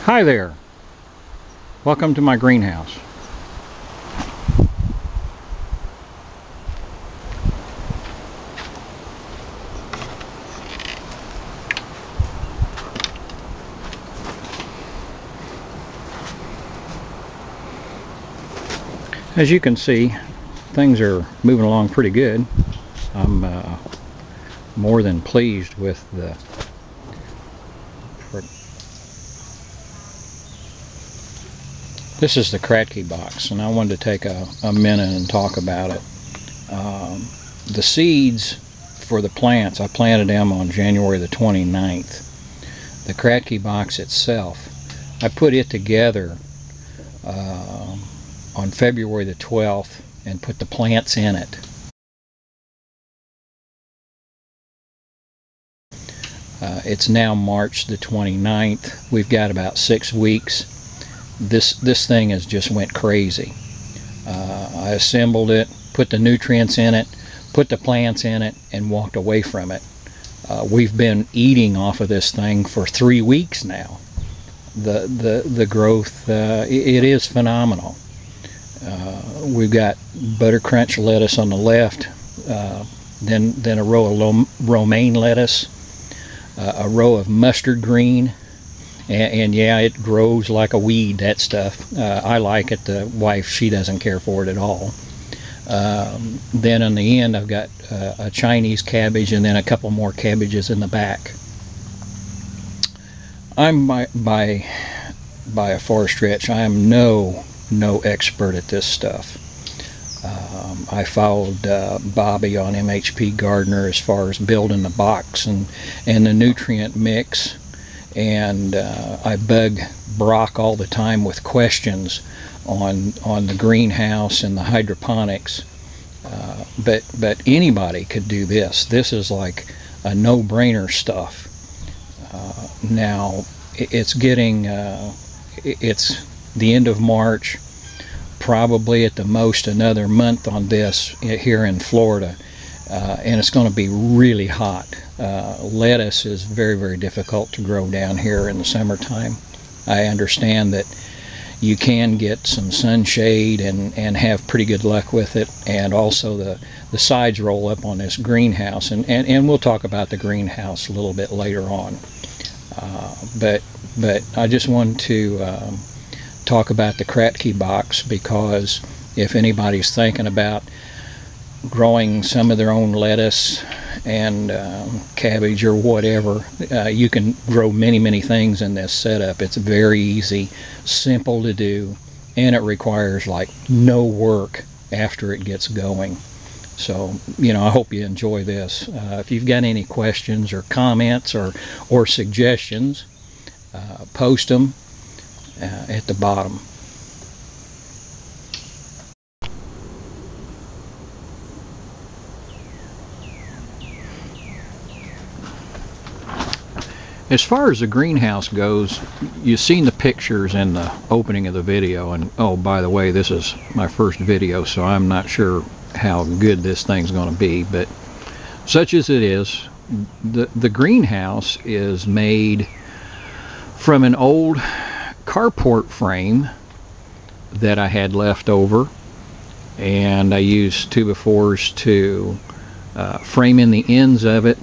Hi there, welcome to my greenhouse. As you can see, things are moving along pretty good. I'm more than pleased with the This is the Kratky box, and I wanted to take a minute and talk about it. The seeds for the plants, I planted them on January the 29th. The Kratky box itself, I put it together on February the 12th and put the plants in it. It's now March the 29th. We've got about 6 weeks. This thing has just went crazy. I assembled it, put the nutrients in it, put the plants in it, and walked away from it. We've been eating off of this thing for 3 weeks now. The growth, it is phenomenal. We've got butter crunch lettuce on the left, then a row of romaine lettuce, a row of mustard green, and yeah, it grows like a weed, that stuff. I like it. The wife, she doesn't care for it at all. Then on the end, I've got a Chinese cabbage and then a couple more cabbages in the back. I'm by a far stretch, I am no expert at this stuff. I followed Bobby on MHP Gardener as far as building the box and the nutrient mix, and I bug Brock all the time with questions on the greenhouse and the hydroponics. But anybody could do this. This is like a no-brainer stuff. Now it's getting it's the end of March, probably at the most another month on this here in Florida, and it's going to be really hot. Lettuce is very difficult to grow down here in the summertime. I understand that you can get some sunshade and have pretty good luck with it, and also the sides roll up on this greenhouse, and we'll talk about the greenhouse a little bit later on. But I just wanted to talk about the Kratky box, because if anybody's thinking about growing some of their own lettuce and cabbage or whatever, you can grow many things in this setup. It's very easy, simple to do, and it requires like no work after it gets going. So, I hope you enjoy this. If you've got any questions or comments or suggestions, post them at the bottom. As far as the greenhouse goes, you've seen the pictures in the opening of the video, and oh, by the way, this is my first video, so I'm not sure how good this thing's going to be, but such as it is, the greenhouse is made from an old carport frame that I had left over, and I used 2x4s to frame in the ends of it.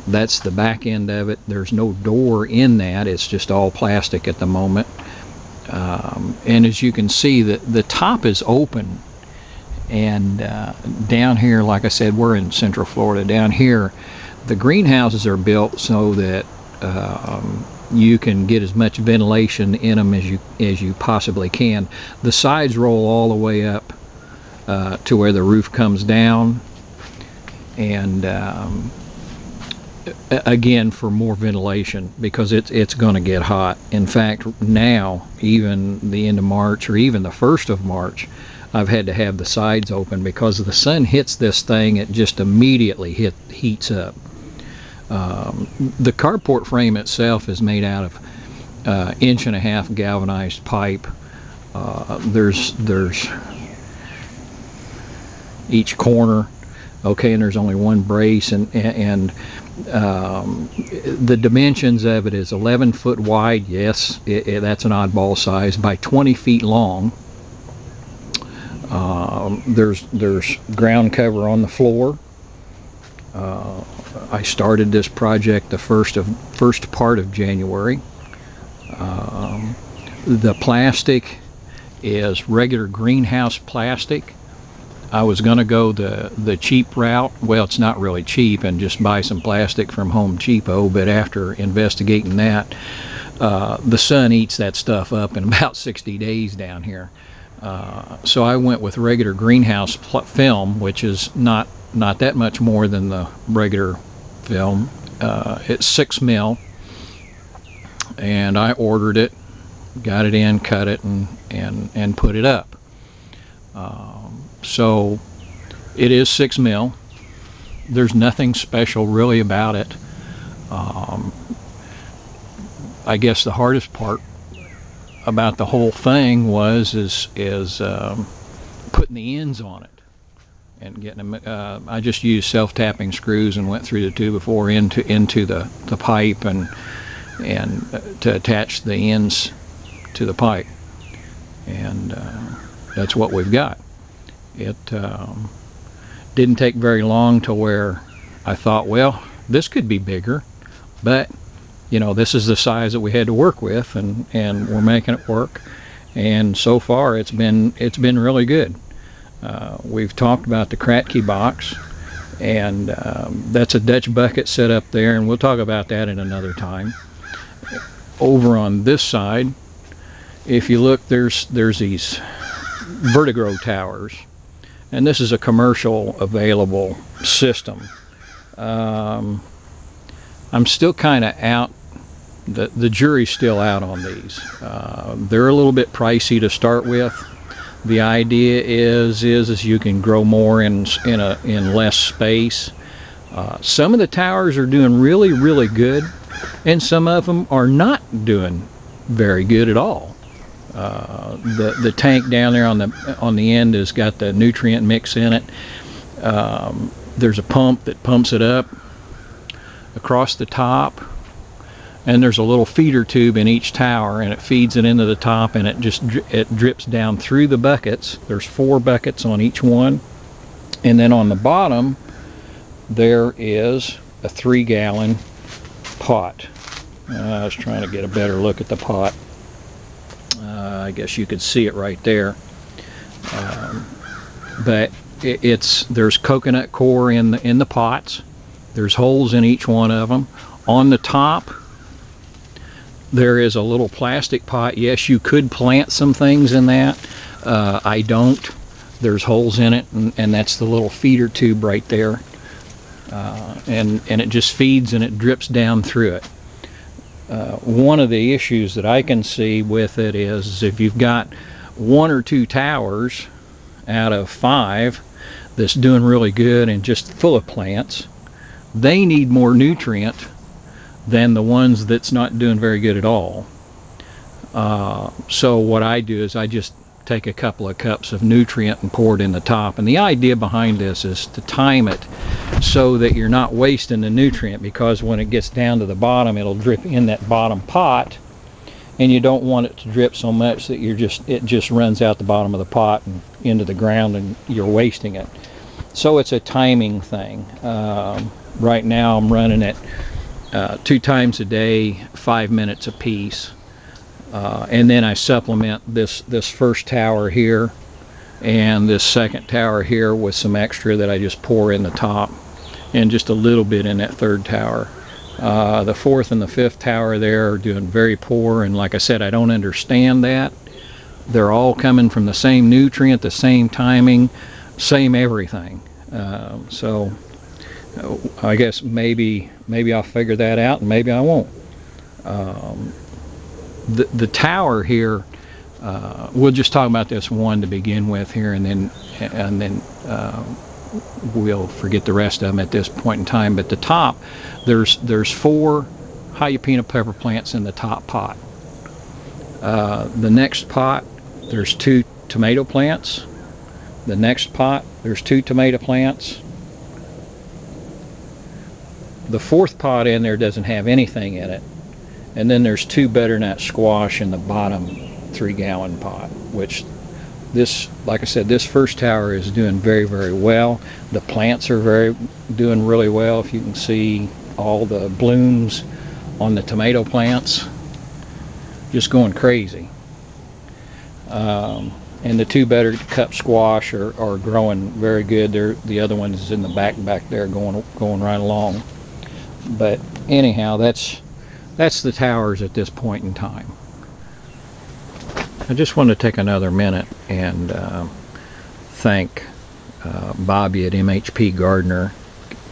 That's the back end of it. There's no door in that. It's just all plastic at the moment. And as you can see, the top is open. And down here, like I said, we're in Central Florida. Down here, the greenhouses are built so that you can get as much ventilation in them as you possibly can. The sides roll all the way up to where the roof comes down, and again, for more ventilation, because it's going to get hot. In fact, now, even the end of March or even the 1st of March, I've had to have the sides open because the sun hits this thing, it just immediately heats up. The carport frame itself is made out of 1.5 inch galvanized pipe. There's each corner, okay, and there's only one brace, and The dimensions of it is 11 foot wide. Yes, that's an oddball size, by 20 feet long. There's ground cover on the floor. I started this project the first part of January. The plastic is regular greenhouse plastic. I was going to go the cheap route. Well, it's not really cheap, and just buy some plastic from Home Depot, but after investigating that, the sun eats that stuff up in about 60 days down here. So I went with regular greenhouse film, which is not that much more than the regular film. It's 6 mil, and I ordered it, got it in, cut it, and put it up. So it is 6 mil. There's nothing special really about it. I guess the hardest part about the whole thing is putting the ends on it and getting them. I just used self-tapping screws and went through the 2x4 into the pipe and to attach the ends to the pipe, and that's what we've got. It didn't take very long to where I thought, well, this could be bigger, but you know, this is the size that we had to work with, and we're making it work. And so far, it's been really good. We've talked about the Kratky box, and that's a Dutch bucket set up there, and we'll talk about that in another time. Over on this side, if you look, there's these vertigo towers, and this is a commercial available system. I'm still kind of out. The jury's still out on these. They're a little bit pricey to start with. The idea is you can grow more in less space. Some of the towers are doing really good, and some of them are not doing very good at all. The tank down there on the end has got the nutrient mix in it. There's a pump that pumps it up across the top, and there's a little feeder tube in each tower, and it feeds it into the top, and it drips down through the buckets. There's 4 buckets on each one, and then on the bottom there is a 3-gallon pot. I was trying to get a better look at the pot. I guess you could see it right there, but there's coconut coir in the pots. There's holes in each one of them. On the top there is a little plastic pot. Yes, you could plant some things in that. I don't. There's holes in it, and that's the little feeder tube right there, and it just feeds and it drips down through it. One of the issues that I can see with it is if you've got 1 or 2 towers out of 5 that's doing really good and just full of plants, they need more nutrient than the ones that's not doing very good at all. So what I do is I just take a couple of cups of nutrient and pour it in the top. And the idea behind this is to time it so that you're not wasting the nutrient, because when it gets down to the bottom, it'll drip in that bottom pot, and you don't want it to drip so much that it just runs out the bottom of the pot and into the ground, and you're wasting it. So it's a timing thing. Right now I'm running it 2 times a day, 5 minutes a piece. And then I supplement this first tower here and this second tower here with some extra that I just pour in the top, and just a little bit in that 3rd tower. The 4th and the 5th tower there are doing very poor, and like I said, I don't understand that. They're all coming from the same nutrient, the same timing, same everything. So I guess maybe I'll figure that out, and maybe I won't. The tower here, we'll just talk about this one to begin with here, and then we'll forget the rest of them at this point in time. But the top, there's 4 jalapeno pepper plants in the top pot. The next pot, there's 2 tomato plants. The next pot, there's 2 tomato plants. the fourth pot in there doesn't have anything in it, and then there's 2 butternut squash in the bottom 3-gallon pot, which this, like I said, this first tower is doing very, very well. The plants are doing really well. If you can see all the blooms on the tomato plants, just going crazy. And the 2 buttercup squash are growing very good. The other one is in the back there going right along. But anyhow, that's the towers at this point in time. I just want to take another minute and thank Bobby at MHP Gardener.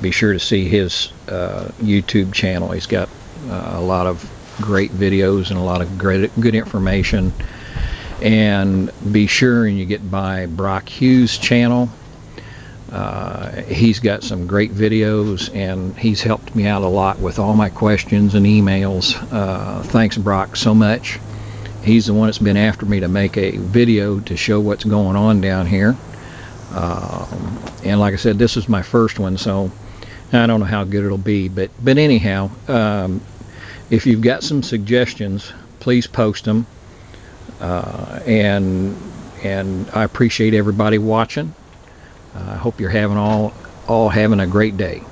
Be sure to see his YouTube channel. He's got a lot of great videos and a lot of good information. And be sure and you get by Brock Hughes' channel. He's got some great videos, and he's helped me out a lot with all my questions and emails. Thanks, Brock, so much. He's the one that's been after me to make a video to show what's going on down here. And like I said, this is my first one, so I don't know how good it'll be. But anyhow, if you've got some suggestions, please post them. And I appreciate everybody watching. I hope you're having all having a great day.